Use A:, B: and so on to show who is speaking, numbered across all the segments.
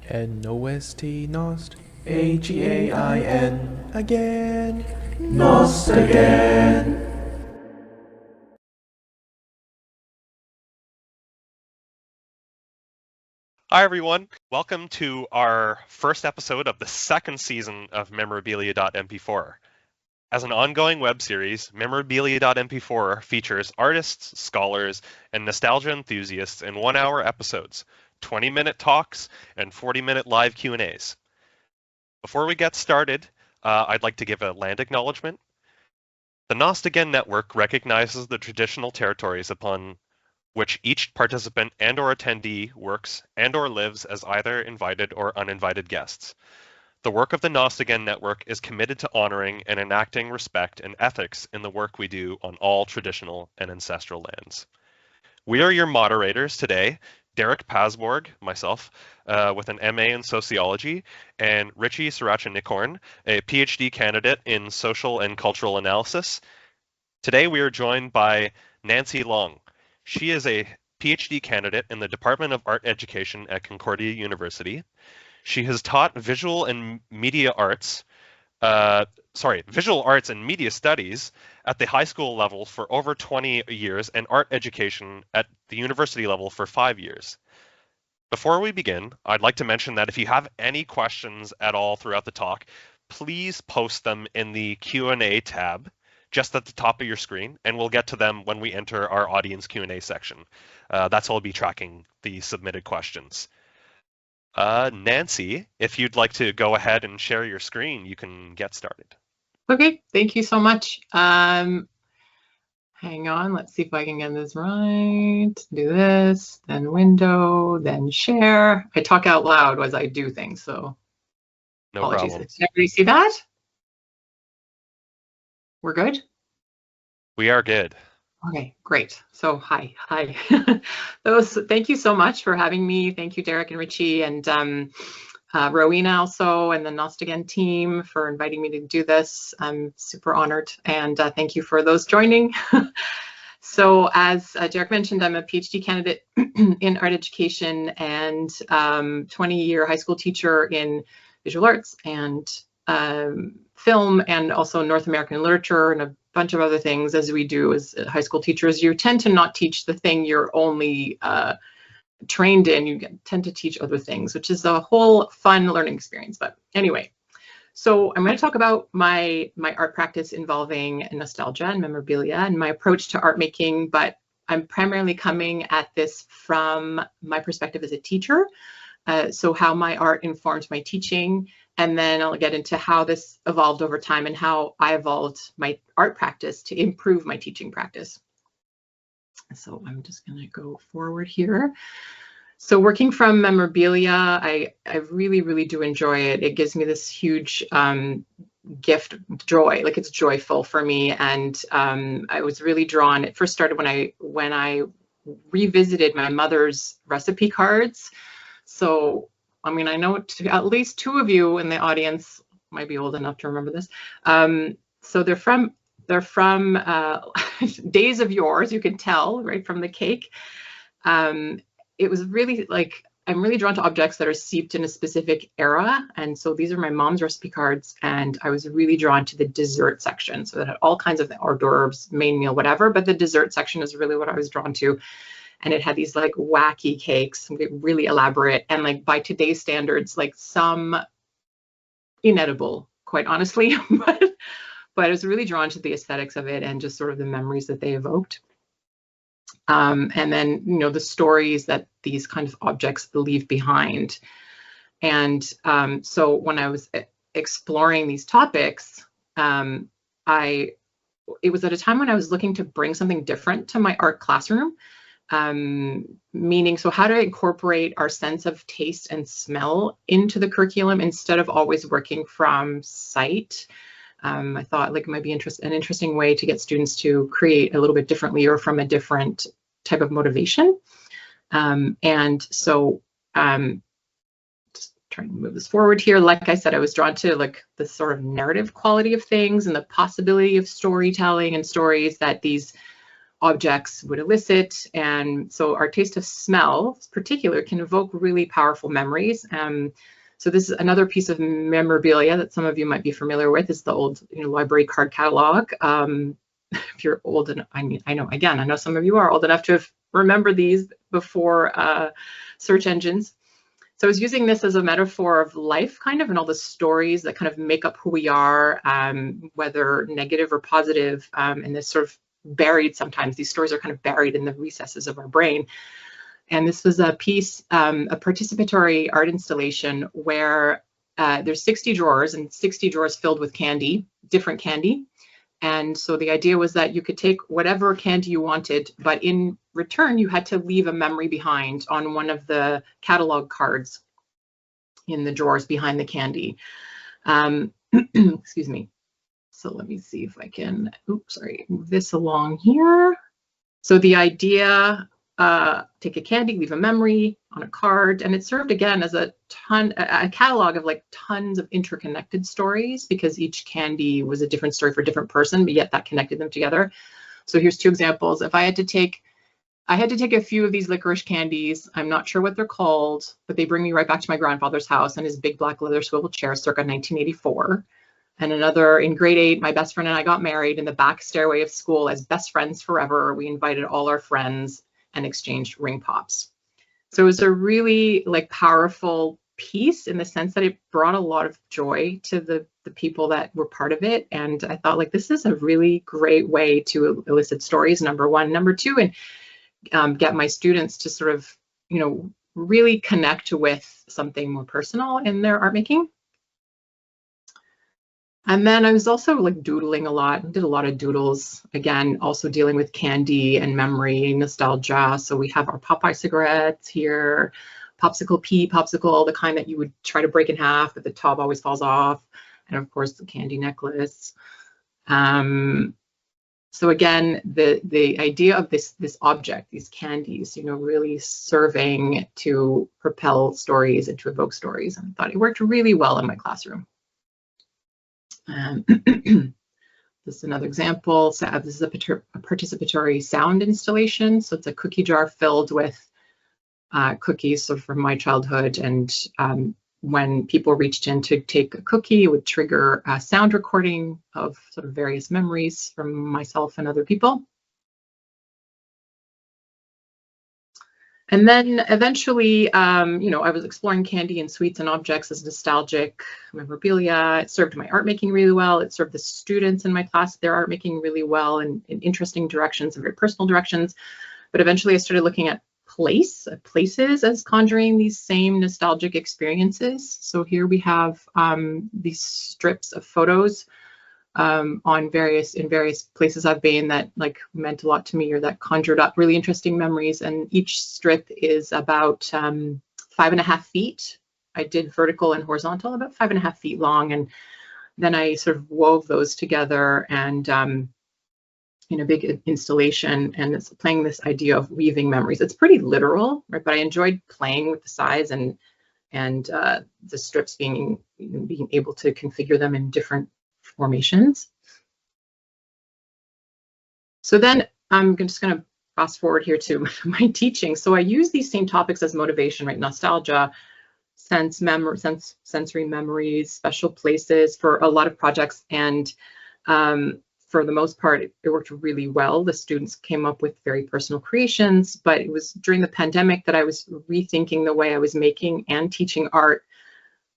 A: N-O-S-T, Nost, A-G-A-I-N, again, Nostagain.
B: Hi, everyone. Welcome to our first episode of the second season of memorabilia.mp4. As an ongoing web series, memorabilia.mp4 features artists, scholars, and nostalgia enthusiasts in 1-hour episodes, 20-minute talks, and 40-minute live Q&As. Before we get started, I'd like to give a land acknowledgement. The Nostagain network recognizes the traditional territories upon which each participant and/or attendee works and/or lives as either invited or uninvited guests. The work of the Nostagain Network is committed to honoring and enacting respect and ethics in the work we do on all traditional and ancestral lands. We are your moderators today, Derek Pasborg, myself, with an MA in Sociology, and Richie Sriracha-Nikorn, a PhD candidate in Social and Cultural Analysis. Today we are joined by Nancy Long. She is a PhD candidate in the Department of Art Education at Concordia University. She has taught visual and media arts, visual arts and media studies at the high school level for over 20 years and art education at the university level for 5 years. Before we begin, I'd like to mention that if you have any questions at all throughout the talk, please post them in the Q&A tab just at the top of your screen, and we'll get to them when we enter our audience Q&A section. That's how I'll be tracking the submitted questions. Nancy, if you'd like to go ahead and share your screen, you can get started.
C: Okay, thank you so much. Hang on, let's see if I can get this right. Do this, then window, then share. I talk out loud as I do things, so
B: no
C: apologies.
B: problem.
C: Did everybody see that? We're good?
B: We are good.
C: Okay, great. So hi. Thank you so much for having me. Thank you, Derek and Richie, and Rowena also, and the Nostagain team for inviting me to do this. I'm super honored, and thank you for those joining. So as Derek mentioned, I'm a PhD candidate in art education and 20-year high school teacher in visual arts and film, and also North American literature and a bunch of other things. As we do as high school teachers, you tend to not teach the thing you're only trained in. You tend to teach other things, which is a whole fun learning experience. But anyway, so I'm going to talk about my art practice involving nostalgia and memorabilia and my approach to art making, but I'm primarily coming at this from my perspective as a teacher. So how my art informs my teaching, and then I'll get into how this evolved over time and how I evolved my art practice to improve my teaching practice. So I'm just going to go forward here. So working from memorabilia, I really, really do enjoy it. It gives me this huge gift, joy, like it's joyful for me. And I was really drawn. It first started when I revisited my mother's recipe cards. So, I mean, I know at least two of you in the audience might be old enough to remember this. So they're from days of yours, you can tell right from the cake. It was really like, I'm really drawn to objects that are seeped in a specific era. And so these are my mom's recipe cards, and I was really drawn to the dessert section. So it had all kinds of hors d'oeuvres, main meal, whatever, but the dessert section is really what I was drawn to. And it had these like wacky cakes, really elaborate, and like by today's standards, like some inedible, quite honestly, but I was really drawn to the aesthetics of it and just sort of the memories that they evoked. And then, you know, the stories that these kind of objects leave behind. And so when I was exploring these topics, it was at a time when I was looking to bring something different to my art classroom. Meaning, so how to incorporate our sense of taste and smell into the curriculum instead of always working from sight. I thought like it might be an interesting way to get students to create a little bit differently or from a different type of motivation. And so just trying to move this forward here. Like I said, I was drawn to like the sort of narrative quality of things and the possibility of storytelling and stories that these objects would elicit. And so our taste of smell, in particular, can evoke really powerful memories. So this is another piece of memorabilia that some of you might be familiar with. Is the old library card catalog. If you're old enough, I know some of you are old enough to have remembered these before search engines. So I was using this as a metaphor of life, kind of, and all the stories that kind of make up who we are, whether negative or positive, and this sort of buried sometimes. These stories are kind of buried in the recesses of our brain. And this was a piece, a participatory art installation where there's 60 drawers and 60 drawers filled with candy, different candy. And so the idea was that you could take whatever candy you wanted, but in return, you had to leave a memory behind on one of the catalog cards in the drawers behind the candy. Excuse me. So let me see if I can, move this along here. So the idea, take a candy, leave a memory on a card, and it served again as a catalog of like tons of interconnected stories, because each candy was a different story for a different person, but yet that connected them together. So here's two examples. If I had to take a few of these licorice candies. I'm not sure what they're called, but they bring me right back to my grandfather's house and his big black leather swivel chair circa 1984. And another, in grade 8, my best friend and I got married in the back stairway of school as best friends forever. We invited all our friends and exchanged ring pops. So it was a really like powerful piece in the sense that it brought a lot of joy to the people that were part of it. And I thought, like, this is a really great way to elicit stories, number one. Number two, and get my students to sort of, really connect with something more personal in their art making. And then I was also like doodling a lot, did a lot of doodles, again, also dealing with candy and memory, nostalgia. So we have our Popeye cigarettes here, popsicle pea, popsicle, the kind that you would try to break in half, but the top always falls off. And of course, the candy necklace. So again, the idea of this object, these candies, really serving to propel stories and to evoke stories. And I thought it worked really well in my classroom. This is another example. So this is a participatory sound installation. So it's a cookie jar filled with cookies, so from my childhood. And when people reached in to take a cookie, it would trigger a sound recording of sort of various memories from myself and other people. And then eventually, I was exploring candy and sweets and objects as nostalgic memorabilia. It served my art making really well. It served the students in my class, their art making really well in interesting directions and very personal directions. But eventually I started looking at places as conjuring these same nostalgic experiences. So here we have these strips of photos in various places I've been that like meant a lot to me or that conjured up really interesting memories. And each strip is about 5.5 feet. I did vertical and horizontal, about 5.5 feet long. And then I sort of wove those together and in a big installation, and it's playing this idea of weaving memories. It's pretty literal, right? But I enjoyed playing with the size and the strips being able to configure them in different formations. So then I'm just going to fast forward here to my teaching. So I use these same topics as motivation, right? Nostalgia, sensory memories, special places for a lot of projects. And for the most part, it worked really well. The students came up with very personal creations, but it was during the pandemic that I was rethinking the way I was making and teaching art.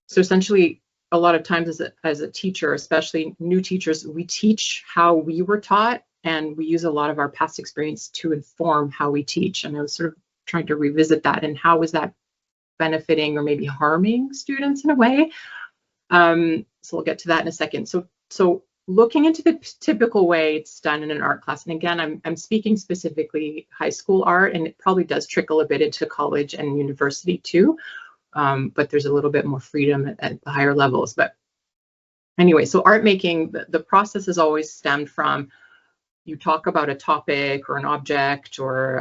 C: So essentially, a lot of times as a teacher, especially new teachers, we teach how we were taught, and we use a lot of our past experience to inform how we teach. And I was sort of trying to revisit that, and how was that benefiting or maybe harming students in a way. So we'll get to that in a second. So looking into the typical way it's done in an art class, and again, I'm speaking specifically high school art, and it probably does trickle a bit into college and university too, but there's a little bit more freedom at the higher levels. But anyway, so art making, the process is always stemmed from, you talk about a topic or an object or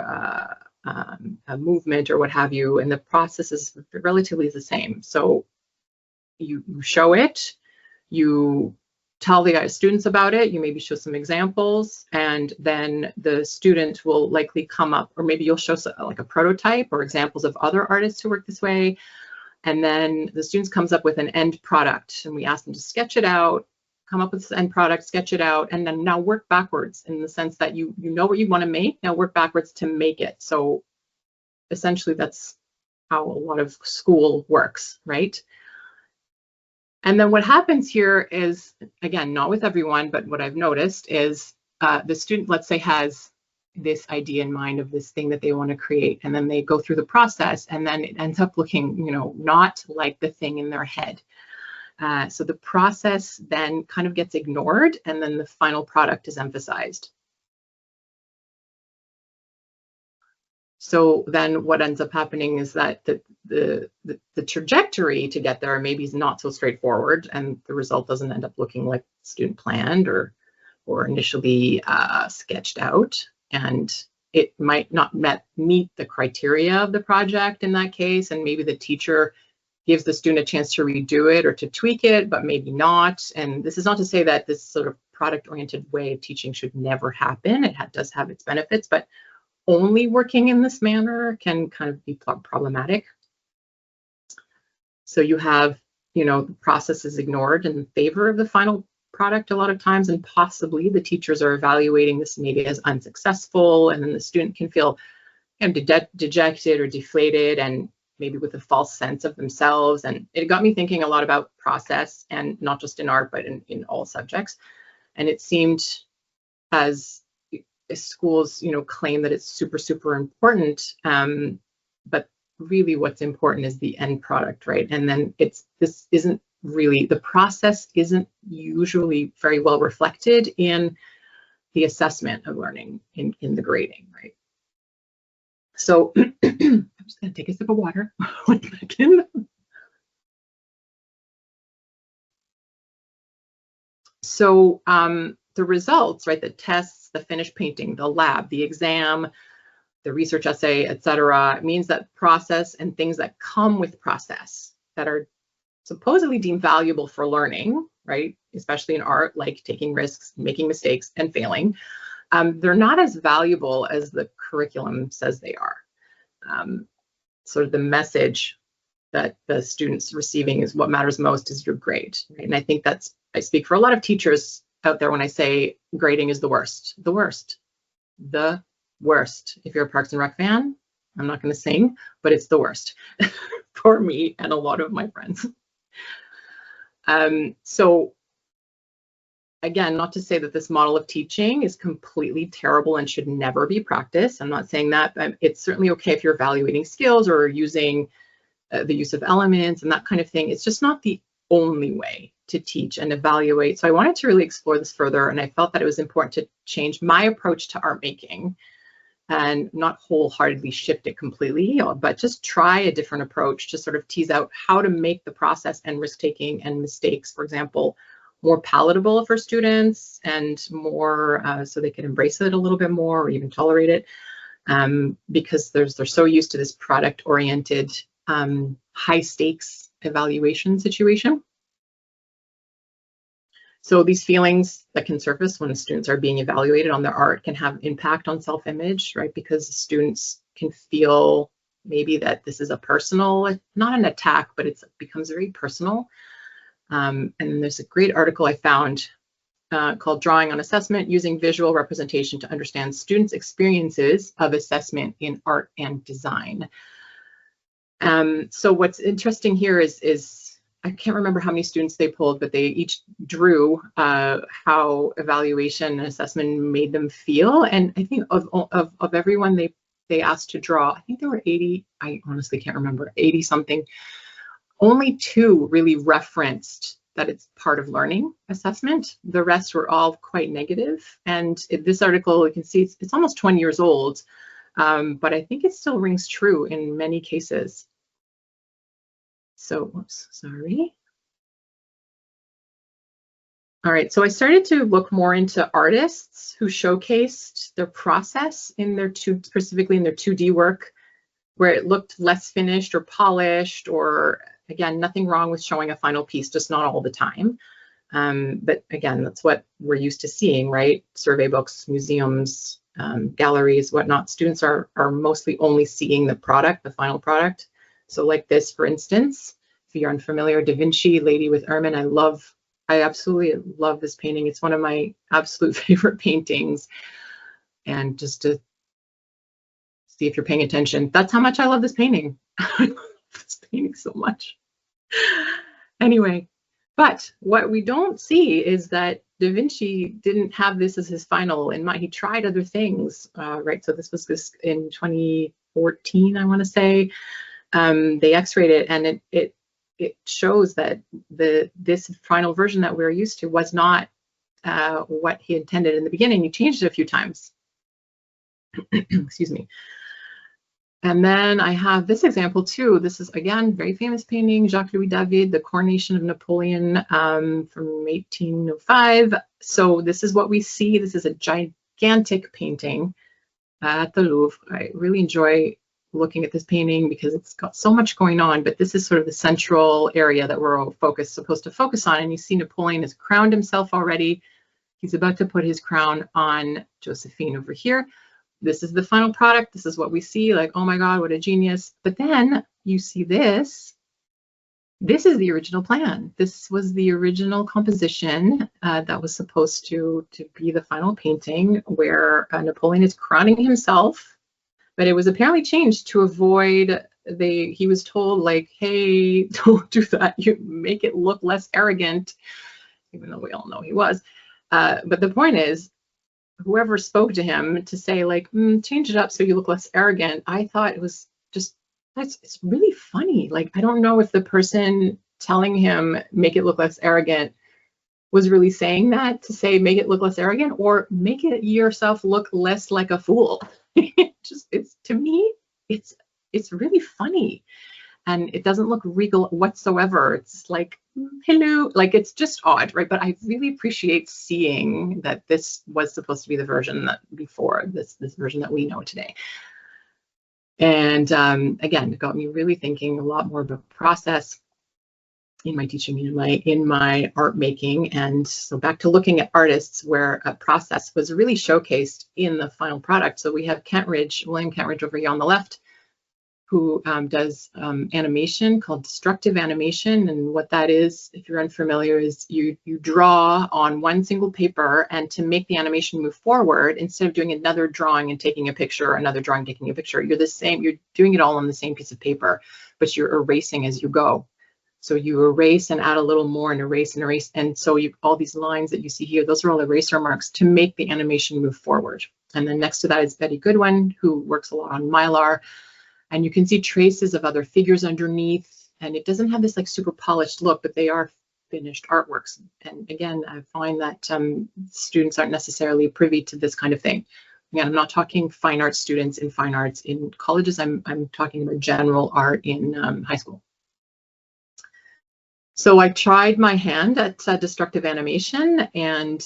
C: a movement or what have you, and the process is relatively the same. So you show it, you tell the students about it, you maybe show some examples, and then the student will likely come up, or maybe you'll show like a prototype or examples of other artists who work this way. And then the students comes up with an end product, and we ask them to sketch it out, come up with this end product, sketch it out, and then now work backwards in the sense that you know what you want to make, now work backwards to make it. So essentially that's how a lot of school works, right? And then what happens here is, again, not with everyone, but what I've noticed is the student, let's say, has this idea in mind of this thing that they want to create, and then they go through the process, and then it ends up looking, you know, not like the thing in their head. So the process then kind of gets ignored, and then the final product is emphasized. So then what ends up happening is that the trajectory to get there maybe is not so straightforward, and the result doesn't end up looking like the student planned or initially sketched out, and it might not meet the criteria of the project in that case, and maybe the teacher gives the student a chance to redo it or to tweak it, but maybe not. And this is not to say that this sort of product-oriented way of teaching should never happen. It does have its benefits, but only working in this manner can kind of be problematic. So you have, you know, the process is ignored in favor of the final product a lot of times, and possibly the teachers are evaluating this maybe as unsuccessful, and then the student can feel kind of dejected or deflated, and maybe with a false sense of themselves. And it got me thinking a lot about process, and not just in art, but in all subjects. And it seemed as schools, you know, claim that it's super, super important, but really what's important is the end product, right? And then this isn't really, the process isn't usually very well reflected in the assessment of learning in the grading, right? So I'm just gonna take a sip of water. 1 second. So the results, right, the tests, the finished painting, the lab, the exam, the research essay, etc., means that process and things that come with process that are supposedly deemed valuable for learning, right, especially in art, like taking risks, making mistakes, and failing, they're not as valuable as the curriculum says they are. Sort of the message that the students receiving is what matters most is your grade, right? And I think I speak for a lot of teachers out there when I say grading is the worst. The worst. If you're a Parks and Rec fan, I'm not going to sing, but it's the worst for me and a lot of my friends. So again, not to say that this model of teaching is completely terrible and should never be practiced. I'm not saying that. It's certainly okay if you're evaluating skills or using the use of elements and that kind of thing. It's just not the only way to teach and evaluate. So I wanted to really explore this further, and I felt that it was important to change my approach to art making and not wholeheartedly shift it completely, but just try a different approach to sort of tease out how to make the process and risk-taking and mistakes, for example, more palatable for students and more so they can embrace it a little bit more or even tolerate it, because they're so used to this product-oriented, high-stakes evaluation situation. So these feelings that can surface when the students are being evaluated on their art can have impact on self-image, right? Because the students can feel maybe that this is a personal, not an attack, but it becomes very personal. And there's a great article I found called Drawing on Assessment, Using Visual Representation to Understand Students' Experiences of Assessment in Art and Design. So what's interesting here is I can't remember how many students they pulled, but they each drew how evaluation and assessment made them feel. And I think of everyone they asked to draw, I think there were 80, I honestly can't remember, 80 something. Only 2 really referenced that it's part of learning assessment. The rest were all quite negative. And this article, you can see it's almost 20 years old, but I think it still rings true in many cases. So, whoops, sorry. All right, so I started to look more into artists who showcased their process in their specifically in their 2D work, where it looked less finished or polished, or again, nothing wrong with showing a final piece, just not all the time. But again, that's what we're used to seeing, right? Survey books, museums, galleries, whatnot. Students are mostly only seeing the product, the final product. So like this, for instance, if you're unfamiliar, Da Vinci, Lady with Ermine, I absolutely love this painting. It's one of my absolute favorite paintings. And just to see if you're paying attention, that's how much I love this painting. I love this painting so much. Anyway, but what we don't see is that Da Vinci didn't have this as his final in mind. He tried other things, right? So this was in 2014, I want to say. They X-rayed it, and it shows that this final version that we're used to was not what he intended in the beginning. He changed it a few times. Excuse me. And then I have this example too. This is, again, very famous painting, Jacques-Louis David, The Coronation of Napoleon from 1805. So this is what we see. This is a gigantic painting at the Louvre. I really enjoy looking at this painting because it's got so much going on, but this is sort of the central area that we're supposed to focus on. And you see Napoleon has crowned himself already. He's about to put his crown on Josephine over here. This is the final product. This is what we see, like, oh my God, what a genius. But then you see this. This is the original plan. This was the original composition that was supposed to be the final painting, where Napoleon is crowning himself. But it was apparently changed to avoid, he was told, like, hey, don't do that. You make it look less arrogant, even though we all know he was. But the point is, whoever spoke to him to say, like, change it up so you look less arrogant, I thought it was just, it's really funny. Like, I don't know if the person telling him make it look less arrogant was really saying that to say make it look less arrogant, or make it yourself look less like a fool. It's to me, it's really funny. And it doesn't look regal whatsoever. It's like, hello, like, it's just odd, right? But I really appreciate seeing that this was supposed to be the version that before this version that we know today. And again, it got me really thinking a lot more about process in my teaching, in my art making. And so back to looking at artists where a process was really showcased in the final product. So we have William Kentridge over here on the left, who does animation called destructive animation. And what that is, if you're unfamiliar, is you draw on one single paper, and to make the animation move forward, instead of doing another drawing and taking a picture, another drawing, taking a picture, you're doing it all on the same piece of paper, but you're erasing as you go. So you erase and add a little more and erase and erase. And so all these lines that you see here, those are all eraser marks to make the animation move forward. And then next to that is Betty Goodwin, who works a lot on Mylar. And you can see traces of other figures underneath, and it doesn't have this like super polished look, but they are finished artworks. And again, I find that students aren't necessarily privy to this kind of thing. Again, I'm not talking fine arts students in fine arts in colleges. I'm talking about general art in high school. So I tried my hand at destructive animation, and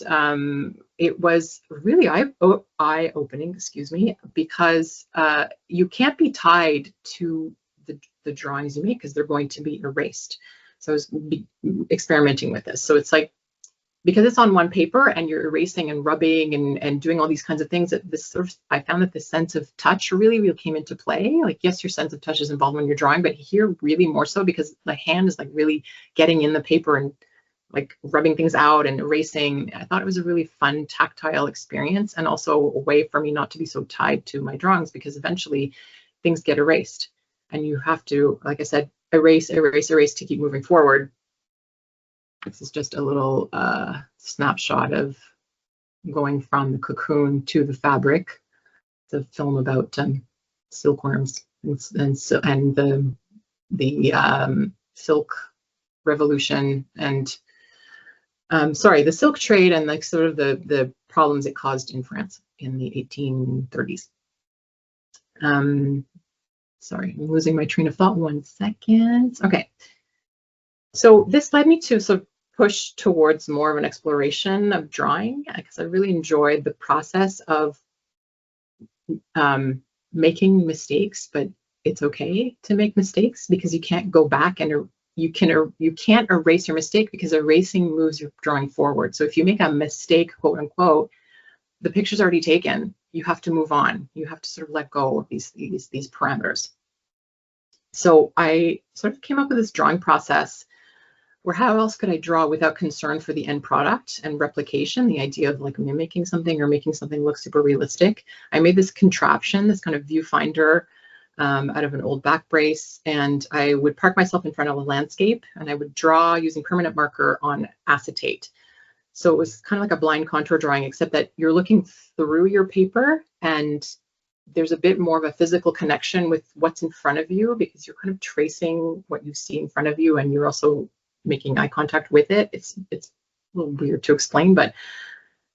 C: it was really eye-opening, because you can't be tied to the drawings you make because they're going to be erased. So I was experimenting with this. So it's like, because it's on one paper and you're erasing and rubbing and doing all these kinds of things, that I found that the sense of touch really came into play. Like, yes, your sense of touch is involved when you're drawing, but here really more so, because the hand is like really getting in the paper and like rubbing things out and erasing. I thought it was a really fun tactile experience, and also a way for me not to be so tied to my drawings, because eventually things get erased and you have to, like I said, erase to keep moving forward. This is just a little snapshot of going from the cocoon to the fabric. It's a film about silkworms and the silk revolution, and the silk trade, and like sort of the problems it caused in France in the 1830s. Sorry, I'm losing my train of thought. 1 second. Okay. So this led me to sort of push towards more of an exploration of drawing, because I really enjoyed the process of making mistakes, but it's okay to make mistakes, because you can't go back and you can't erase your mistake, because erasing moves your drawing forward. So if you make a mistake, quote unquote, the picture's already taken. You have to move on. You have to sort of let go of these parameters. So I sort of came up with this drawing process where how else could I draw without concern for the end product and replication, the idea of like mimicking something or making something look super realistic. I made this contraption, this kind of viewfinder out of an old back brace, and I would park myself in front of a landscape and I would draw using permanent marker on acetate. So it was kind of like a blind contour drawing, except that you're looking through your paper and there's a bit more of a physical connection with what's in front of you, because you're kind of tracing what you see in front of you and you're also making eye contact with it. It's a little weird to explain, but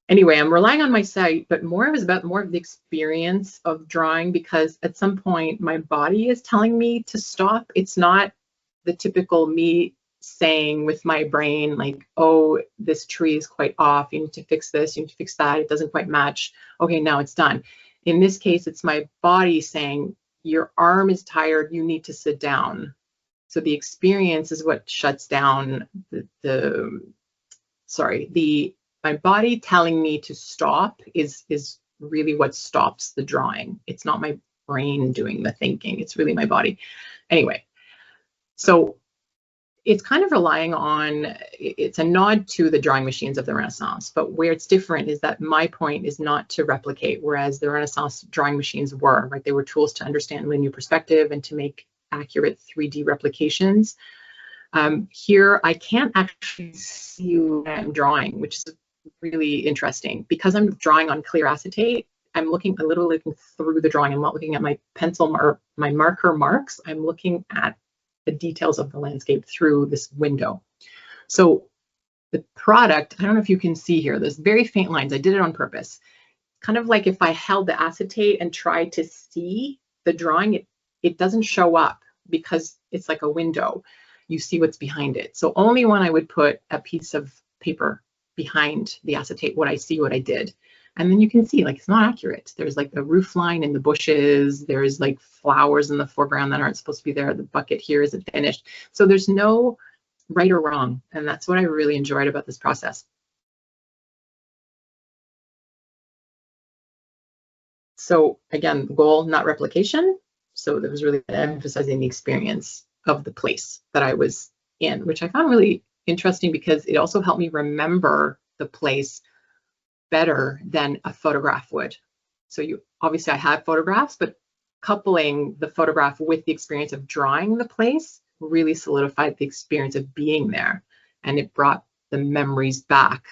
C: anyway, I'm relying on my sight, but more of the experience of drawing, because at some point my body is telling me to stop. It's not the typical me saying with my brain, like, oh, this tree is quite off. You need to fix this. You need to fix that. It doesn't quite match. Okay, now it's done. In this case, it's my body saying, your arm is tired. You need to sit down. So the experience is what shuts down my body telling me to stop is really what stops the drawing. It's not my brain doing the thinking. It's really my body. Anyway, so it's kind of relying on, it's a nod to the drawing machines of the Renaissance, but where it's different is that my point is not to replicate, whereas the Renaissance drawing machines were, right? They were tools to understand linear perspective and to make accurate 3D replications. Here, I can't actually see what I'm drawing, which is really interesting. Because I'm drawing on clear acetate, I'm literally looking through the drawing. I'm not looking at my pencil or my marker marks. I'm looking at the details of the landscape through this window. So the product, I don't know if you can see here, there's very faint lines. I did it on purpose. Kind of like if I held the acetate and tried to see the drawing, it doesn't show up because it's like a window. You see what's behind it. So only when I would put a piece of paper behind the acetate would I see what I did. And then you can see, like, it's not accurate. There's like the roof line in the bushes. There's like flowers in the foreground that aren't supposed to be there. The bucket here isn't finished. So there's no right or wrong. And that's what I really enjoyed about this process. So again, the goal, not replication. So that was really emphasizing the experience of the place that I was in, which I found really interesting because it also helped me remember the place better than a photograph would. So obviously I had photographs, but coupling the photograph with the experience of drawing the place really solidified the experience of being there. And it brought the memories back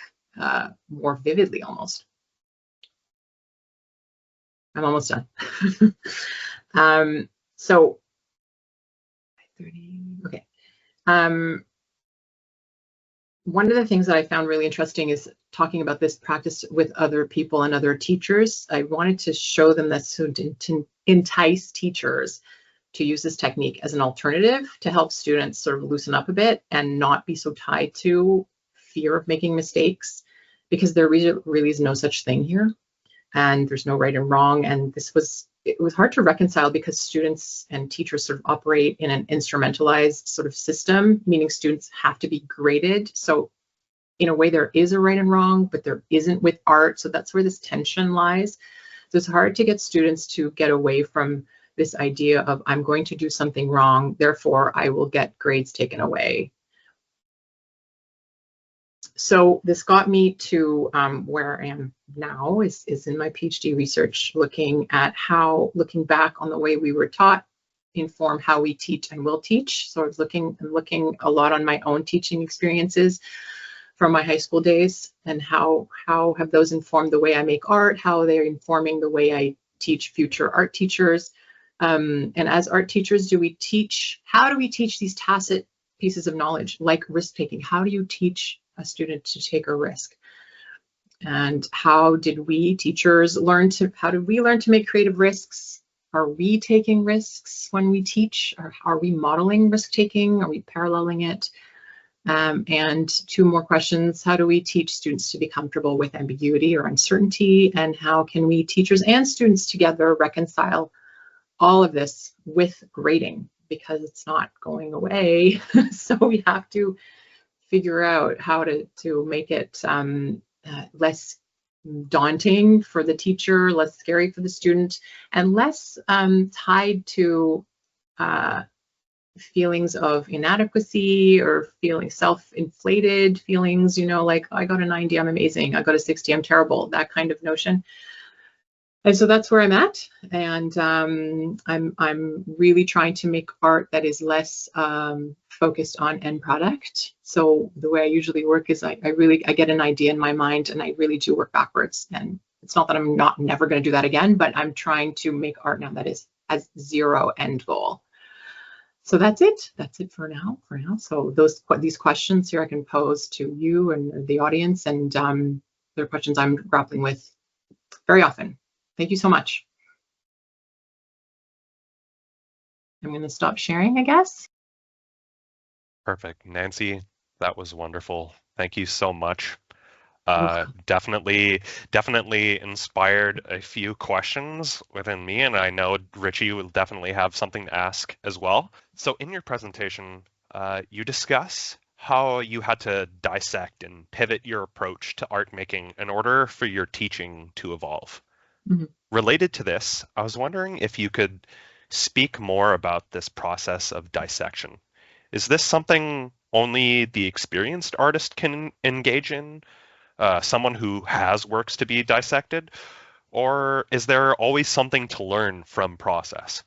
C: more vividly almost. I'm almost done. So, 30, okay. One of the things that I found really interesting is talking about this practice with other people and other teachers. I wanted to show them that to entice teachers to use this technique as an alternative to help students sort of loosen up a bit and not be so tied to fear of making mistakes, because there really is no such thing here, and there's no right and wrong. And it was hard to reconcile because students and teachers sort of operate in an instrumentalized sort of system, meaning students have to be graded. So in a way there is a right and wrong, but there isn't with art. So that's where this tension lies. So it's hard to get students to get away from this idea of, I'm going to do something wrong, therefore I will get grades taken away. So this got me to where I am now is in my PhD research, looking back on the way we were taught, inform how we teach and will teach. So I was looking a lot on my own teaching experiences from my high school days, and how have those informed the way I make art, how they're informing the way I teach future art teachers. And as art teachers, how do we teach these tacit pieces of knowledge, like risk-taking? How do you teach a student to take a risk? And how did we teachers learn to make creative risks? Are we taking risks when we teach? Or are we modeling risk-taking? Are we paralleling it? And two more questions. How do we teach students to be comfortable with ambiguity or uncertainty? And how can we, teachers and students together, reconcile all of this with grading? because it's not going away. So we have to figure out how to make it less daunting for the teacher, less scary for the student, and less tied to feelings of inadequacy or feeling self-inflated feelings, like I got a 90, I'm amazing. I got a 60, I'm terrible, that kind of notion. And so that's where I'm at. And I'm really trying to make art that is less focused on end product. So the way I usually work is I get an idea in my mind and I really do work backwards. And it's not that I'm never going to do that again, but I'm trying to make art now that has zero end goal. So that's it. That's it for now. So these questions here I can pose to you and the audience, and they're questions I'm grappling with very often. Thank you so much. I'm going to stop sharing, I guess.
B: Perfect. Nancy, that was wonderful. Thank you so much. Definitely inspired a few questions within me, and I know Richie will definitely have something to ask as well. So in your presentation, you discuss how you had to dissect and pivot your approach to art making in order for your teaching to evolve. Mm-hmm. Related to this, I was wondering if you could speak more about this process of dissection. Is this something only the experienced artist can engage in? Someone who has works to be dissected? Or is there always something to learn from process?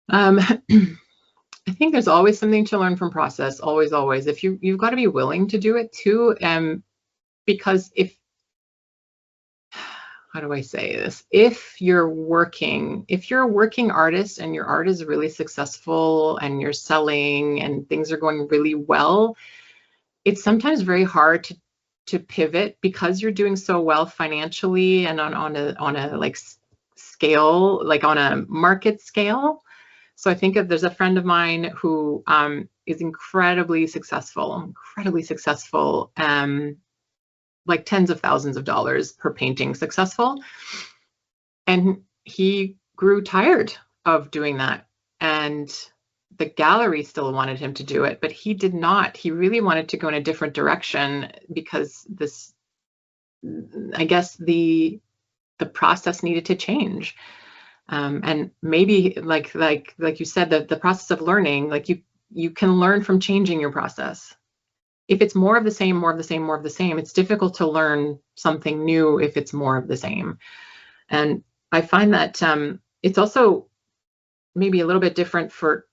C: I think there's always something to learn from process, always. If you've got to be willing to do it too, because how do I say this? If you're a working artist and your art is really successful and you're selling and things are going really well, it's sometimes very hard to pivot because you're doing so well financially and on a like scale, like on a market scale. So I think there's a friend of mine who is incredibly successful, like tens of thousands of dollars per painting successful. And he grew tired of doing that. And the gallery still wanted him to do it, but he did not. He really wanted to go in a different direction because I guess the process needed to change. And maybe like you said, the process of learning, like you can learn from changing your process. If it's more of the same, it's difficult to learn something new if it's more of the same. And I find that it's also maybe a little bit different for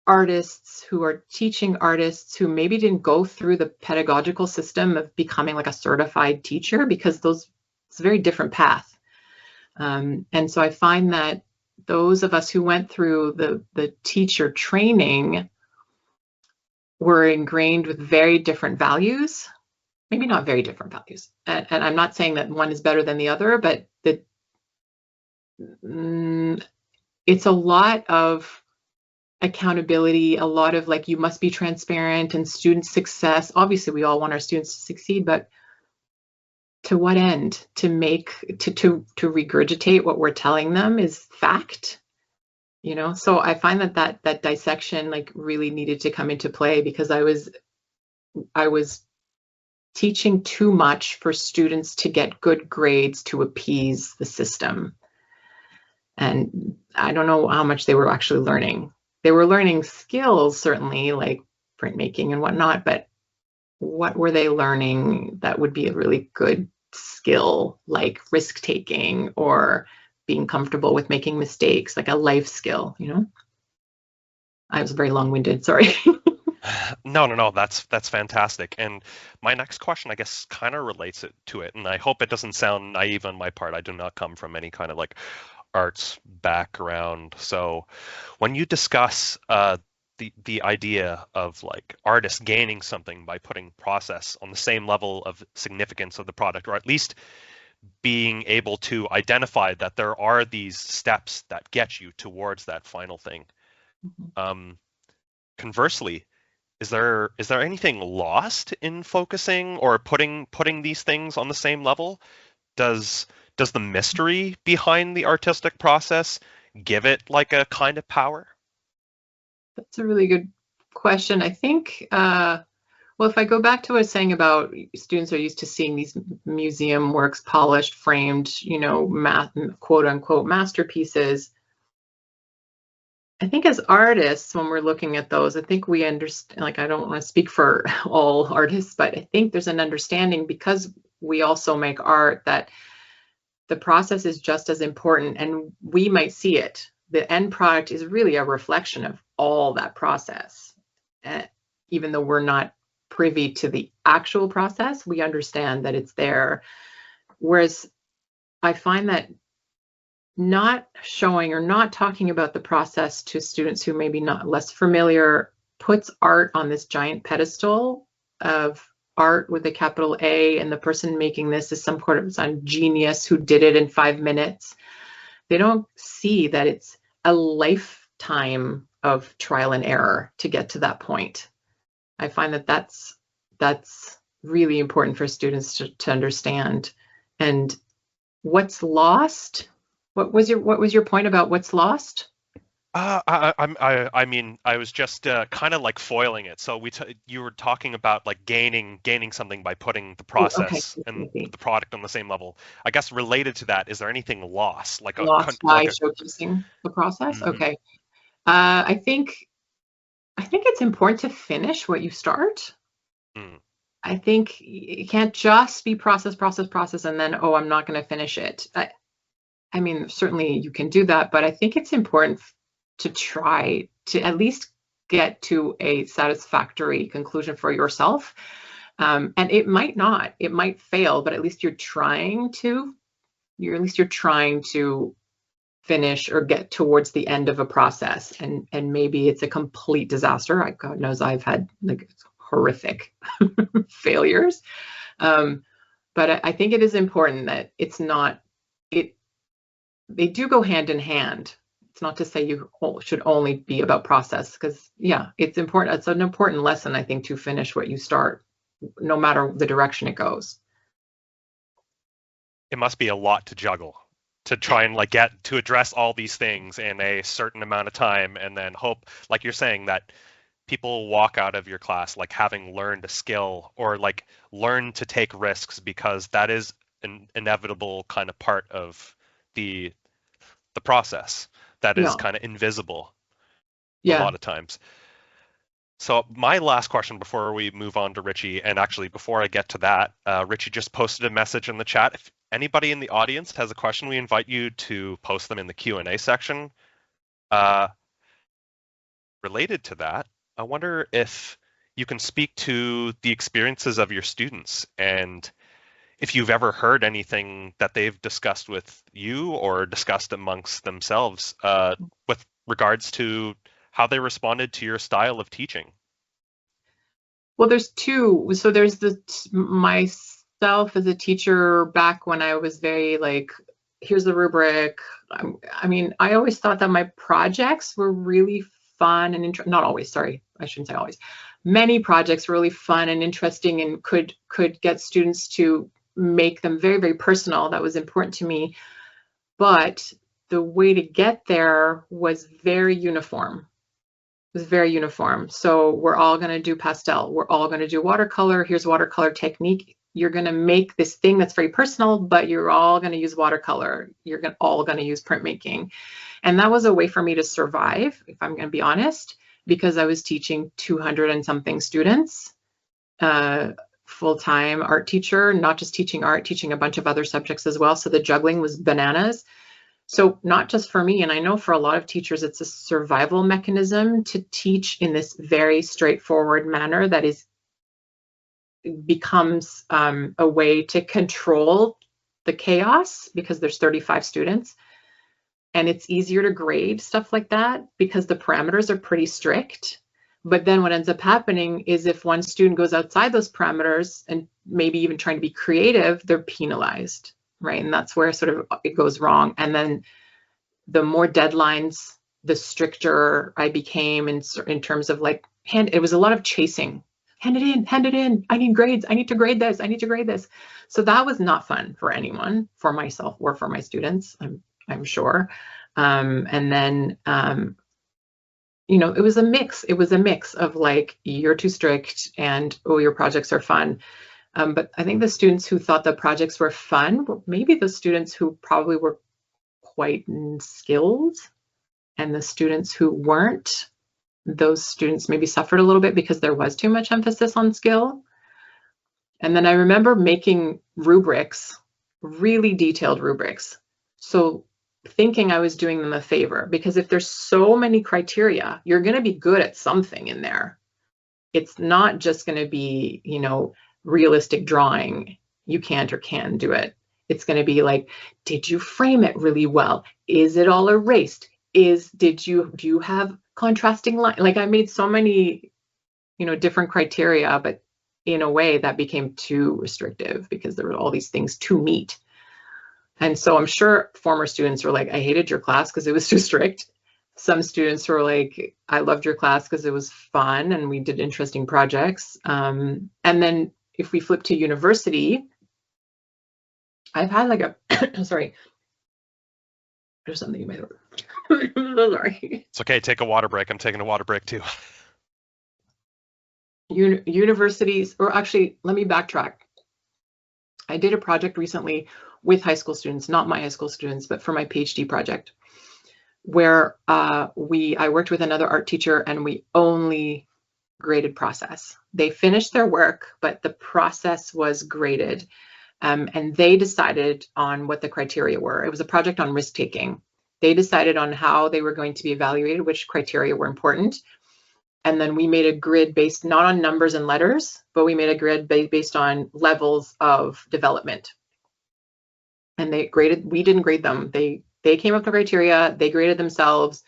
C: artists who are teaching artists who maybe didn't go through the pedagogical system of becoming like a certified teacher, because it's a very different path. And so I find that those of us who went through the teacher training were ingrained with very different values, maybe not very different values. And I'm not saying that one is better than the other, but it's a lot of accountability, a lot of like, you must be transparent and student success. Obviously, we all want our students to succeed, but to what end? To regurgitate what we're telling them is fact. So I find that dissection like really needed to come into play, because I was teaching too much for students to get good grades to appease the system. And I don't know how much they were actually learning. They were learning skills, certainly, like printmaking and whatnot, but what were they learning that would be a really good skill, like risk-taking or being comfortable with making mistakes, like a life skill, I was very long-winded, sorry.
B: No, that's fantastic. And my next question, I guess, kind of relates to it, and I hope it doesn't sound naive on my part. I do not come from any kind of like arts background. So when you discuss the idea of like artists gaining something by putting process on the same level of significance of the product, or at least being able to identify that there are these steps that get you towards that final thing. Mm-hmm. Conversely, is there anything lost in focusing or putting these things on the same level? Does the mystery behind the artistic process give it like a kind of power?
C: That's a really good question. I think, well, if I go back to what I was saying about students are used to seeing these museum works, polished, framed, quote unquote masterpieces. I think as artists, when we're looking at those, I think we understand, like, I don't want to speak for all artists, but I think there's an understanding, because we also make art, that the process is just as important, and we might see it. The end product is really a reflection of all that process. Even though we're not privy to the actual process, we understand that it's there. Whereas I find that not showing or not talking about the process to students who maybe not less familiar puts art on this giant pedestal of art with a capital A, and the person making this is some sort of genius who did it in 5 minutes. They don't see that it's a lifetime of trial and error to get to that point. I find that that's really important for students to understand. And what's lost? What was your point about what's lost?
B: I mean, I was just kind of like foiling it. So you were talking about like gaining something by putting the process and the product on the same level. I guess related to that, is there anything lost?
C: Lost by showcasing the process? Mm-hmm. Okay. I think it's important to finish what you start. Mm. I think it can't just be process, and then, oh, I'm not going to finish it. I mean, certainly you can do that, but I think it's important to try to at least get to a satisfactory conclusion for yourself. And it might fail, but at least you're trying to finish or get towards the end of a process. And maybe it's a complete disaster. God knows I've had like horrific failures. But I think it is important that they do go hand in hand. It's not to say you should only be about process, because it's important. It's an important lesson, I think, to finish what you start, no matter the direction it goes.
B: It must be a lot to juggle, to try and like get to address all these things in a certain amount of time, and then hope, like you're saying, that people walk out of your class like having learned a skill, or like learn to take risks, because that is an inevitable kind of part of the process that is kind of invisible a lot of times. So my last question before we move on to Richie, and actually before I get to that, Richie just posted a message in the chat. If anybody in the audience has a question, we invite you to post them in the Q&A section. Related to that, I wonder if you can speak to the experiences of your students, and if you've ever heard anything that they've discussed with you or discussed amongst themselves with regards to how they responded to your style of teaching.
C: Well, there's two. So there's myself as a teacher back when I was very like, here's the rubric. I mean, I always thought that my projects were really fun and not always, sorry, I shouldn't say always. Many projects were really fun and interesting, and could get students to make them very, very personal. That was important to me. But the way to get there was very uniform. It was very uniform. So we're all going to do pastel. We're all going to do watercolor. Here's watercolor technique. You're going to make this thing that's very personal, but you're all going to use watercolor. You're all going to use printmaking. And that was a way for me to survive, if I'm going to be honest, because I was teaching 200 and something students, full-time art teacher, not just teaching art, teaching a bunch of other subjects as well. So the juggling was bananas. So not just for me, and I know for a lot of teachers, it's a survival mechanism to teach in this very straightforward manner that becomes a way to control the chaos, because there's 35 students. And it's easier to grade stuff like that because the parameters are pretty strict. But then what ends up happening is if one student goes outside those parameters and maybe even trying to be creative, they're penalized, right? And that's where sort of it goes wrong. And then the more deadlines, the stricter I became in terms of like, it was a lot of chasing. Hand it in, I need grades, I need to grade this, I need to grade this. So that was not fun for anyone, for myself or for my students, I'm sure. And then, you know, it was a mix. It was a mix of like, you're too strict and, oh, your projects are fun. But I think the students who thought the projects were fun were maybe the students who probably were quite skilled, and the students who weren't, those students maybe suffered a little bit because there was too much emphasis on skill. And then I remember making rubrics, really detailed rubrics. So thinking I was doing them a favor, because if there's so many criteria, you're going to be good at something in there. It's not just going to be, you know, realistic drawing. You can't or can do it. It's going to be like, did you frame it really well? Is it all erased? Do you have contrasting line? Like, I made so many, you know, different criteria, but in a way that became too restrictive because there were all these things to meet. And so I'm sure former students were like, I hated your class because it was too strict. Some students were like, I loved your class because it was fun and we did interesting projects. And then if we flip to university, I've had like a, sorry, there's something in my throat. I'm so sorry.
B: It's okay, take a water break. I'm taking a water break too.
C: Universities, or actually, let me backtrack. I did a project recently with high school students, not my high school students, but for my PhD project, where I worked with another art teacher and we only graded process. They finished their work, but the process was graded. And they decided on what the criteria were. It was a project on risk-taking. They decided on how they were going to be evaluated, which criteria were important. And then we made a grid based not on numbers and letters, but we made a grid based on levels of development. And we didn't grade them. They came up with the criteria, they graded themselves,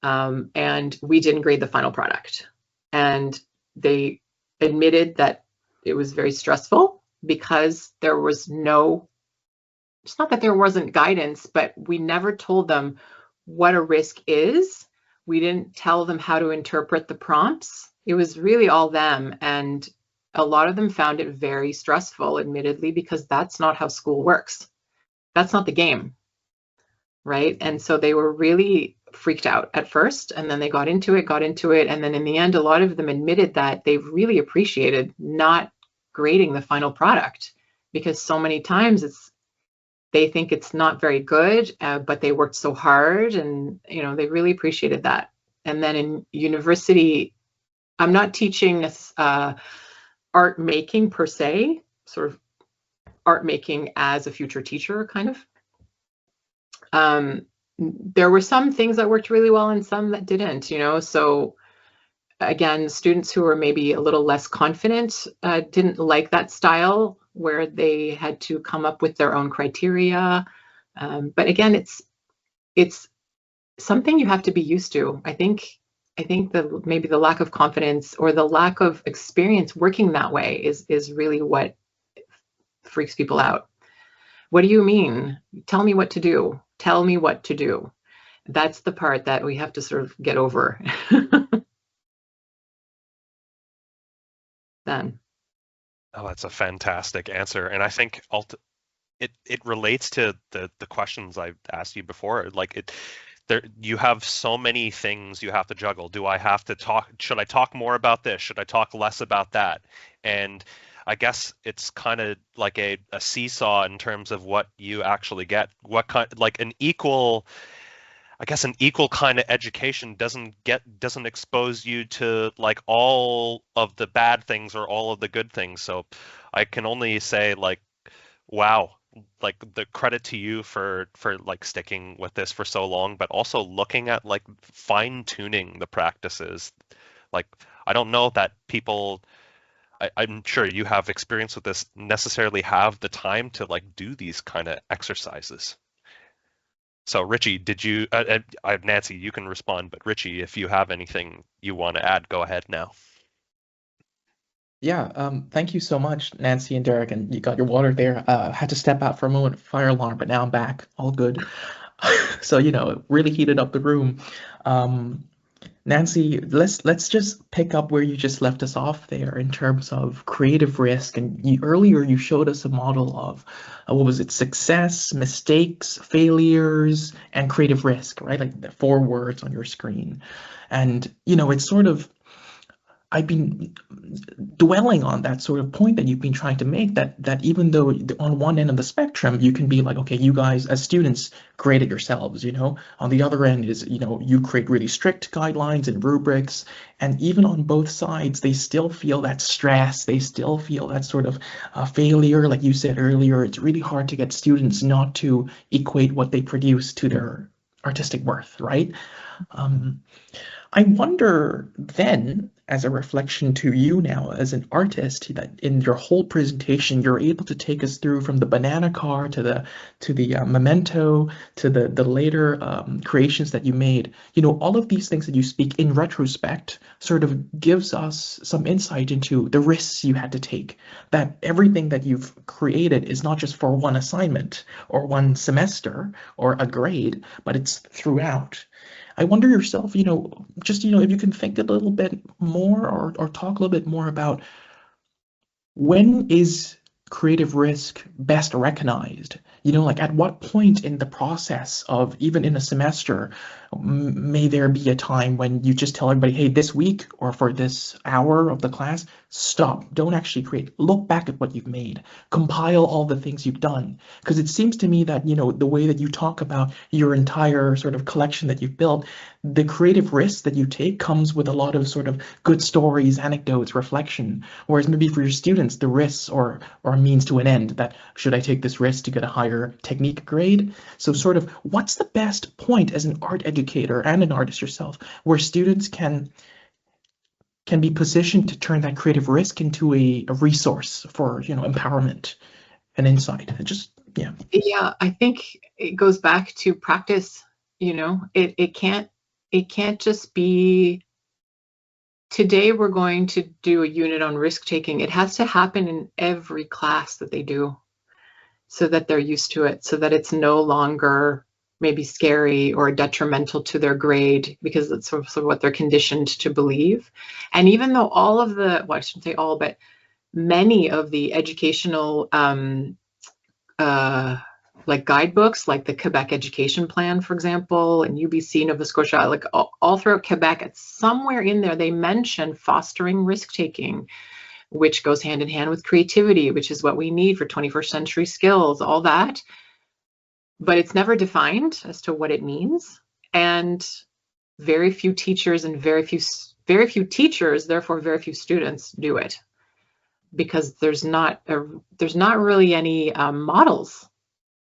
C: and we didn't grade the final product. And they admitted that it was very stressful because there was it's not that there wasn't guidance, but we never told them what a risk is. We didn't tell them how to interpret the prompts. It was really all them. And a lot of them found it very stressful, admittedly, because that's not how school works. That's not the game, right? And so they were really freaked out at first, and then they got into it. And then in the end, a lot of them admitted that they really appreciated not grading the final product, because so many times they think it's not very good, but they worked so hard, and you know, they really appreciated that. And then in university, I'm not teaching art making per se, sort of art making as a future teacher, kind of. There were some things that worked really well and some that didn't, you know. So again, students who were maybe a little less confident didn't like that style where they had to come up with their own criteria. But again, it's something you have to be used to. I think that maybe the lack of confidence or the lack of experience working that way is really what freaks people out. What do you mean? Tell me what to do. Tell me what to do. That's the part that we have to sort of get over. Then.
B: Oh, that's a fantastic answer. And I think it relates to the questions I've asked you before. Like you have so many things you have to juggle. Should I talk more about this? Should I talk less about that? And I guess it's kind of like a seesaw in terms of what you actually get. What kind, like an equal kind of education doesn't expose you to like all of the bad things or all of the good things. So I can only say like, wow, like the credit to you for like sticking with this for so long, but also looking at like fine tuning the practices. Like, I don't know that people, I'm sure you have experience with this, necessarily have the time to like do these kind of exercises. So Richie, did you, Nancy, you can respond, but Richie, if you have anything you want to add, go ahead now.
A: Yeah, thank you so much, Nancy and Derek, and you got your water there. Had to step out for a moment, fire alarm, but now I'm back, all good. So, you know, it really heated up the room. Nancy, let's just pick up where you just left us off there in terms of creative risk. And earlier you showed us a model of what was it? Success, mistakes, failures, and creative risk, right? Like the 4 words on your screen. And it's sort of I've been dwelling on that sort of point that you've been trying to make, that even though on one end of the spectrum you can be like, okay, you guys as students create it yourselves, on the other end is, you create really strict guidelines and rubrics, and even on both sides they still feel that stress, they still feel that sort of failure. Like you said earlier, it's really hard to get students not to equate what they produce to their artistic worth, right? um, I wonder then, as a reflection to you now as an artist, that in your whole presentation you're able to take us through from the banana car to the memento to the later creations that you made. All of these things that you speak in retrospect sort of gives us some insight into the risks you had to take. That everything that you've created is not just for one assignment or one semester or a grade, but it's throughout. I wonder yourself, just, if you can think a little bit more or talk a little bit more about when is creative risk best recognized? Like at what point in the process of even in a semester may there be a time when you just tell everybody, hey, this week or for this hour of the class, stop, don't actually create, look back at what you've made, compile all the things you've done. Because it seems to me that, the way that you talk about your entire sort of collection that you've built, the creative risk that you take comes with a lot of sort of good stories, anecdotes, reflection. Whereas maybe for your students, the risks or a means to an end, that should I take this risk to get a higher technique grade? So sort of what's the best point as an art educator and an artist yourself where students can be positioned to turn that creative risk into a resource for, empowerment and insight? Just, yeah.
C: Yeah, I think it goes back to practice. It can't just be today we're going to do a unit on risk taking. It has to happen in every class that they do so that they're used to it, so that it's no longer maybe scary or detrimental to their grade, because that's sort of what they're conditioned to believe. And even though all of the, well, I shouldn't say all, but many of the educational like guidebooks, like the Quebec Education Plan, for example, and UBC, Nova Scotia, like all throughout Quebec, it's somewhere in there they mention fostering risk-taking, which goes hand in hand with creativity, which is what we need for 21st century skills, all that. But it's never defined as to what it means. And very few teachers and very few teachers, therefore very few students do it, because there's not really any models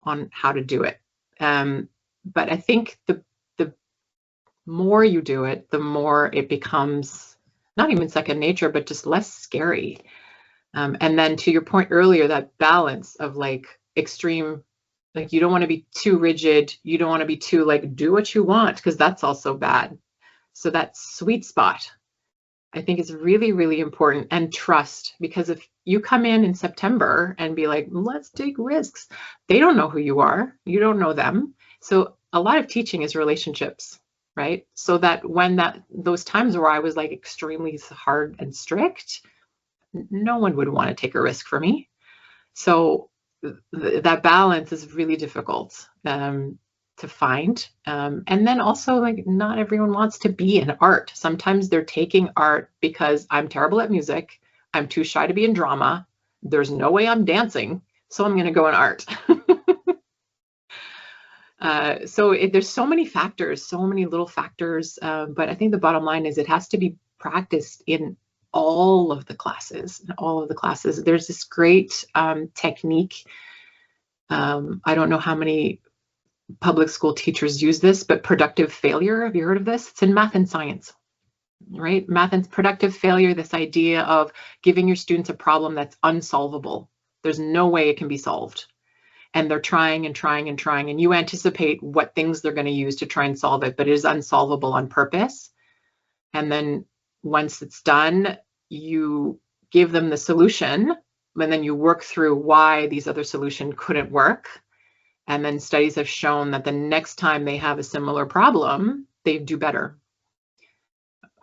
C: on how to do it. But I think the more you do it, the more it becomes not even second nature, but just less scary. And then to your point earlier, that balance of like extreme, like you don't want to be too rigid, you don't want to be too like do what you want, because that's also bad. So that sweet spot, I think, is really, really important. And trust, because if you come in September and be like, let's take risks, they don't know who you are, you don't know them. So a lot of teaching is relationships, right? So that when those times where I was like extremely hard and strict, no one would want to take a risk for me. So that balance is really difficult to find. And then also, like, not everyone wants to be in art. Sometimes they're taking art because I'm terrible at music, I'm too shy to be in drama, there's no way I'm dancing, so I'm going to go in art. So there's so many factors, so many little factors, but I think the bottom line is it has to be practiced in all of the classes. There's this great technique. I don't know how many public school teachers use this, but productive failure, have you heard of this? It's in math and science, right? Math and productive failure, this idea of giving your students a problem that's unsolvable. There's no way it can be solved. And they're trying and trying and trying, and you anticipate what things they're going to use to try and solve it, but it is unsolvable on purpose. And then once it's done, you give them the solution, and then you work through why these other solution couldn't work. And then studies have shown that the next time they have a similar problem, they do better.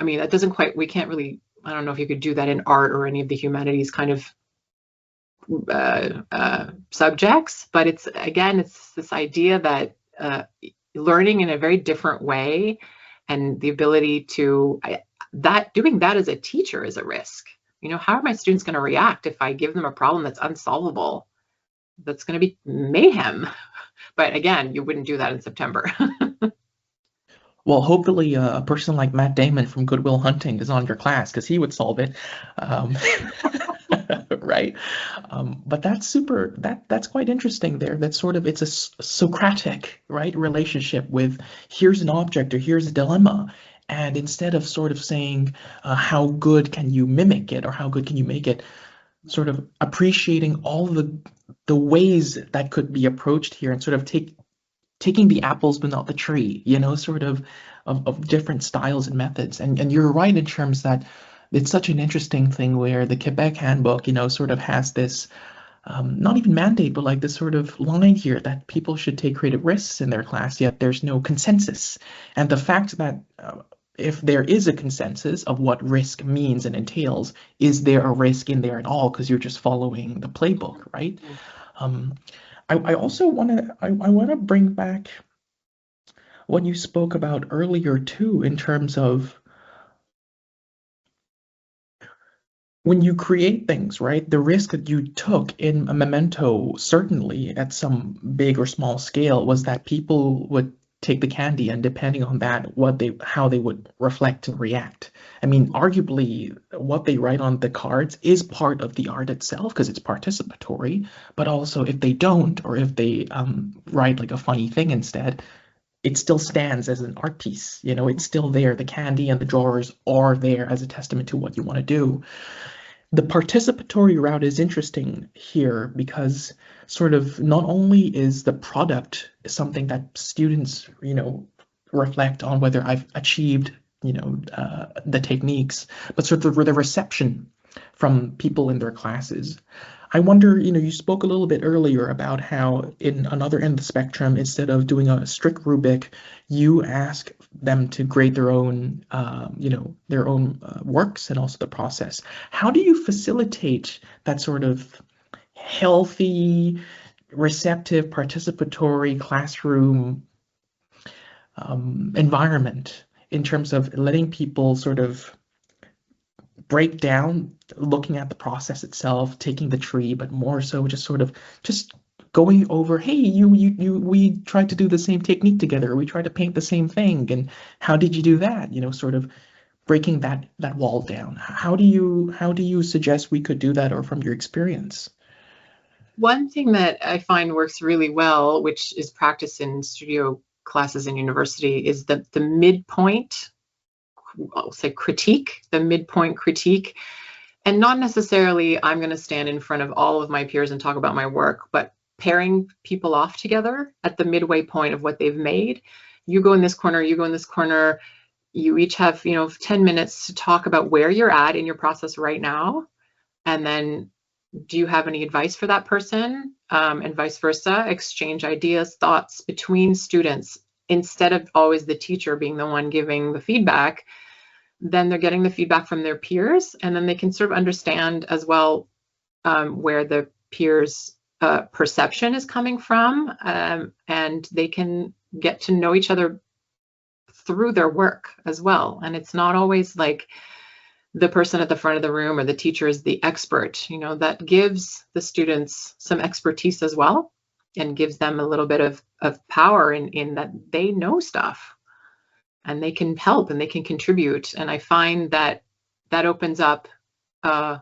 C: I mean, that doesn't quite, we can't really, I don't know if you could do that in art or any of the humanities kind of subjects, but it's, again, it's this idea that learning in a very different way and the ability to, doing that as a teacher is a risk. You know, how are my students going to react if I give them a problem that's unsolvable? That's going to be mayhem. But again, you wouldn't do that in September.
A: Well, hopefully a person like Matt Damon from Good Will Hunting is on your class, because he would solve it. Right? But that's quite interesting there. That's sort of, it's a Socratic, right, relationship with, here's an object or here's a dilemma. And instead of sort of saying, how good can you mimic it or how good can you make it, sort of appreciating all the ways that could be approached here, and sort of taking the apples but not the tree, you know, sort of different styles and methods. And you're right in terms that it's such an interesting thing where the Quebec handbook, you know, sort of has this not even mandate, but like this sort of line here that people should take creative risks in their class, yet there's no consensus. And the fact that if there is a consensus of what risk means and entails, is there a risk in there at all? Because you're just following the playbook, right? I also want to bring back what you spoke about earlier too, in terms of when you create things, right? The risk that you took in a Memento, certainly at some big or small scale, was that people would take the candy, and depending on that, how they would reflect and react. I mean, arguably, what they write on the cards is part of the art itself because it's participatory. But also, if they don't, or if they write like a funny thing instead, it still stands as an art piece. You know, it's still there. The candy and the drawers are there as a testament to what you want to do. The participatory route is interesting here because sort of not only is the product something that students, you know, reflect on whether I've achieved, you know, the techniques, but sort of the reception from people in their classes. I wonder, you know, you spoke a little bit earlier about how in another end of the spectrum, instead of doing a strict rubric, you ask them to grade their own, you know, their own works and also the process. How do you facilitate that sort of healthy, receptive, participatory classroom environment in terms of letting people sort of break down, looking at the process itself, taking the tree, but more so just sort of just going over, hey, we tried to do the same technique together, we tried to paint the same thing, and how did you do that? You know, sort of breaking that wall down. How do you suggest we could do that, or from your experience?
C: One thing that I find works really well, which is practiced in studio classes in university, is the midpoint, I'll say critique, the midpoint critique. And not necessarily I'm going to stand in front of all of my peers and talk about my work, but pairing people off together at the midway point of what they've made. You go in this corner, you go in this corner. You each have, you know, 10 minutes to talk about where you're at in your process right now. And then, do you have any advice for that person? And vice versa, exchange ideas, thoughts between students instead of always the teacher being the one giving the feedback. Then they're getting the feedback from their peers, and then they can sort of understand as well where the peers' perception is coming from, and they can get to know each other through their work as well. And it's not always like the person at the front of the room or the teacher is the expert. You know, that gives the students some expertise as well, and gives them a little bit of power in that they know stuff. And they can help and they can contribute. And I find that that opens up, I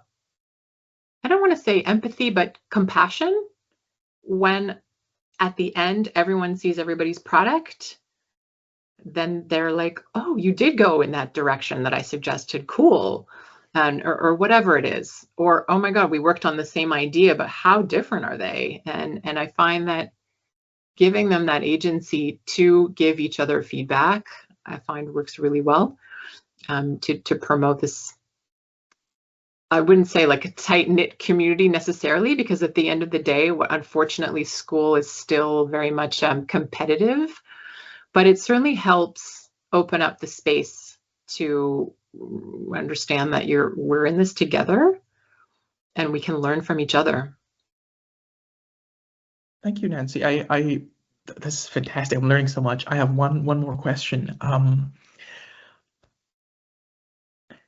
C: don't want to say empathy, but compassion. When at the end, everyone sees everybody's product, then they're like, oh, you did go in that direction that I suggested. Cool. And, or whatever it is. Or, oh my God, we worked on the same idea, but how different are they? And I find that giving them that agency to give each other feedback, I find works really well to promote this. I wouldn't say like a tight-knit community necessarily, because at the end of the day, unfortunately, school is still very much competitive, but it certainly helps open up the space to understand that we're in this together and we can learn from each other.
A: Thank you, Nancy. This is fantastic. I'm learning so much. I have one more question.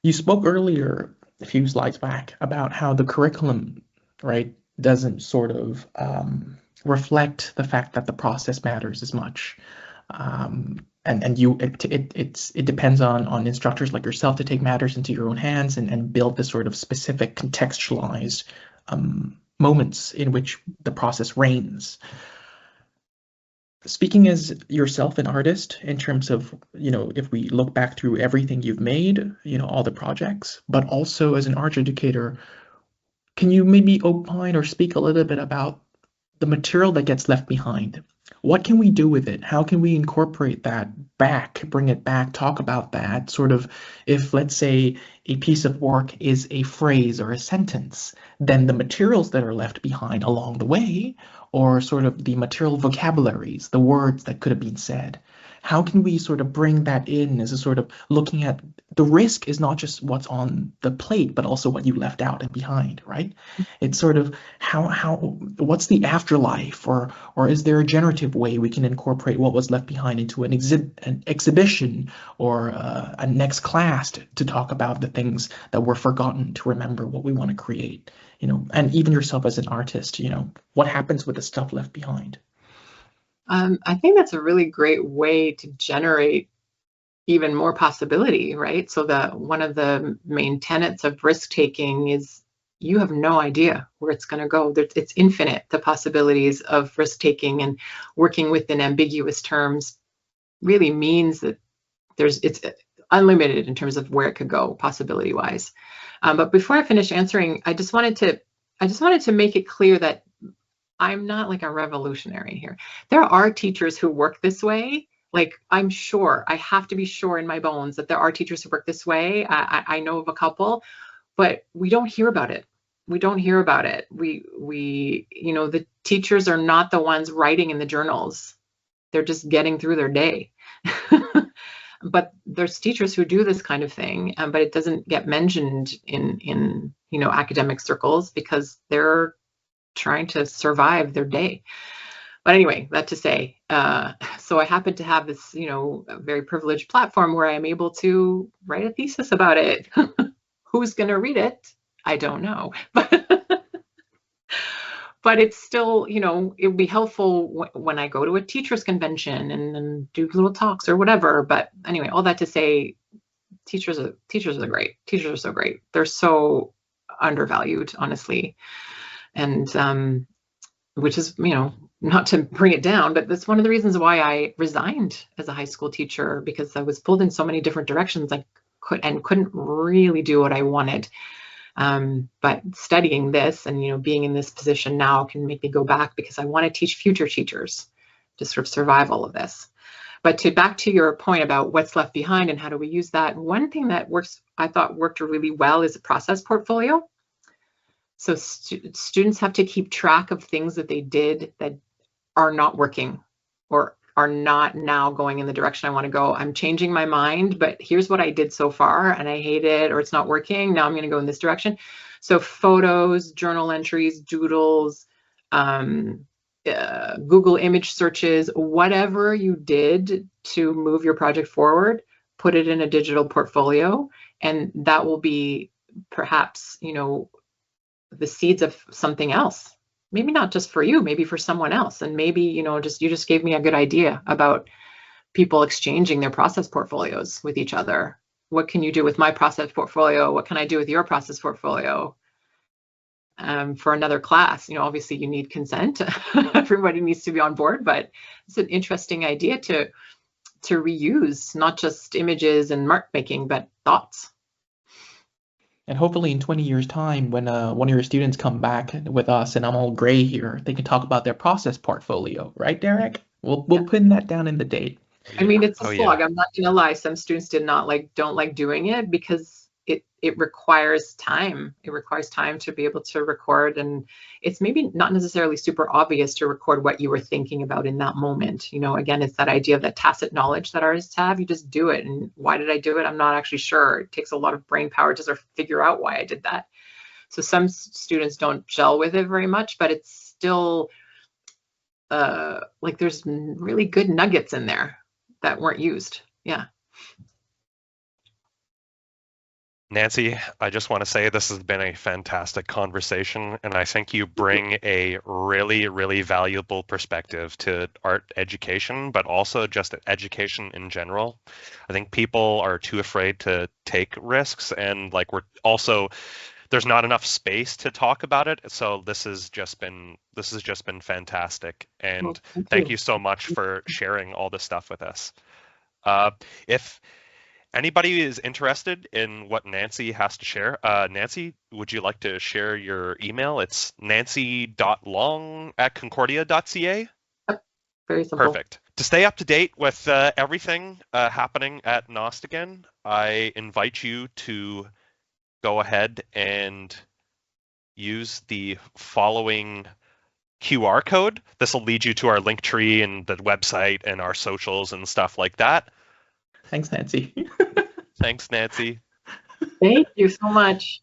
A: You spoke earlier, a few slides back, about how the curriculum, right, doesn't sort of reflect the fact that the process matters as much. It depends on instructors like yourself to take matters into your own hands and build this sort of specific contextualized moments in which the process reigns. Speaking as yourself an artist, in terms of, if we look back through everything you've made, all the projects, but also as an art educator, can you maybe opine or speak a little bit about the material that gets left behind? What can we do with it? How can we incorporate that back, bring it back, talk about that? Sort of, if, let's say, a piece of work is a phrase or a sentence, then the materials that are left behind along the way, or sort of the material vocabularies, the words that could have been said, how can we sort of bring that in as a sort of looking at the risk is not just what's on the plate, but also what you left out and behind, right? It's sort of what's the afterlife, or is there a generative way we can incorporate what was left behind into an exhibition or a next class to talk about the things that were forgotten, to remember what we want to create, and even yourself as an artist, what happens with the stuff left behind?
C: I think that's a really great way to generate even more possibility, right? So one of the main tenets of risk taking is you have no idea where it's going to go. It's infinite, the possibilities of risk taking, and working within ambiguous terms really means that it's unlimited in terms of where it could go possibility wise. But before I finish answering, I just wanted to make it clear that I'm not like a revolutionary here. There are teachers who work this way. Like, I'm sure, I have to be sure in my bones that there are teachers who work this way. I know of a couple, but we don't hear about it. We don't hear about it. The teachers are not the ones writing in the journals. They're just getting through their day. But there's teachers who do this kind of thing, but it doesn't get mentioned in academic circles because they're trying to survive their day. But anyway, that to say, so I happen to have this, a very privileged platform where I'm able to write a thesis about it. Who's going to read it? I don't know. But it's still, it would be helpful when I go to a teachers convention and do little talks or whatever. But anyway, all that to say, teachers are great. Teachers are so great. They're so undervalued, honestly. And which is, not to bring it down, but that's one of the reasons why I resigned as a high school teacher, because I was pulled in so many different directions. I couldn't really do what I wanted. But studying this and, being in this position now can make me go back, because I want to teach future teachers to sort of survive all of this. But back to your point about what's left behind and how do we use that, one thing that I thought worked really well is a process portfolio. So students have to keep track of things that they did that are not working or are not now going in the direction I want to go. I'm changing my mind, but here's what I did so far and I hate it, or it's not working. Now I'm going to go in this direction. So photos, journal entries, doodles, Google image searches, whatever you did to move your project forward, put it in a digital portfolio, and that will be perhaps, the seeds of something else. Maybe not just for you, maybe for someone else. And maybe, you just gave me a good idea about people exchanging their process portfolios with each other. What can you do with my process portfolio? What can I do with your process portfolio? For another class, obviously you need consent. Everybody needs to be on board, but it's an interesting idea to reuse not just images and mark making, but thoughts.
A: And hopefully in 20 years' time, when one of your students come back with us and I'm all gray here, they can talk about their process portfolio, right, Derek? We'll pin that down in the date.
C: I mean, it's a slog. Yeah. I'm not going to lie. Some students don't like doing it because it requires time. It requires time to be able to record, and it's maybe not necessarily super obvious to record what you were thinking about in that moment. You know, again, it's that idea of that tacit knowledge that artists have. You just do it, and why did I do it? I'm not actually sure. It takes a lot of brain power to sort of figure out why I did that. So some students don't gel with it very much, but it's still like there's really good nuggets in there that weren't used. Yeah.
B: Nancy, I just want to say this has been a fantastic conversation, and I think you bring a really, really valuable perspective to art education, but also just education in general. I think people are too afraid to take risks, and like there's not enough space to talk about it. So this has just been fantastic, and thank you so much for sharing all this stuff with us. If anybody is interested in what Nancy has to share, Nancy, would you like to share your email? It's nancy.long@concordia.ca.
C: Yep. Very simple.
B: Perfect. To stay up to date with everything happening at Nostagain, I invite you to go ahead and use the following QR code. This will lead you to our link tree and the website and our socials and stuff like that.
A: Thanks, Nancy.
B: Thanks, Nancy.
C: Thank you so much.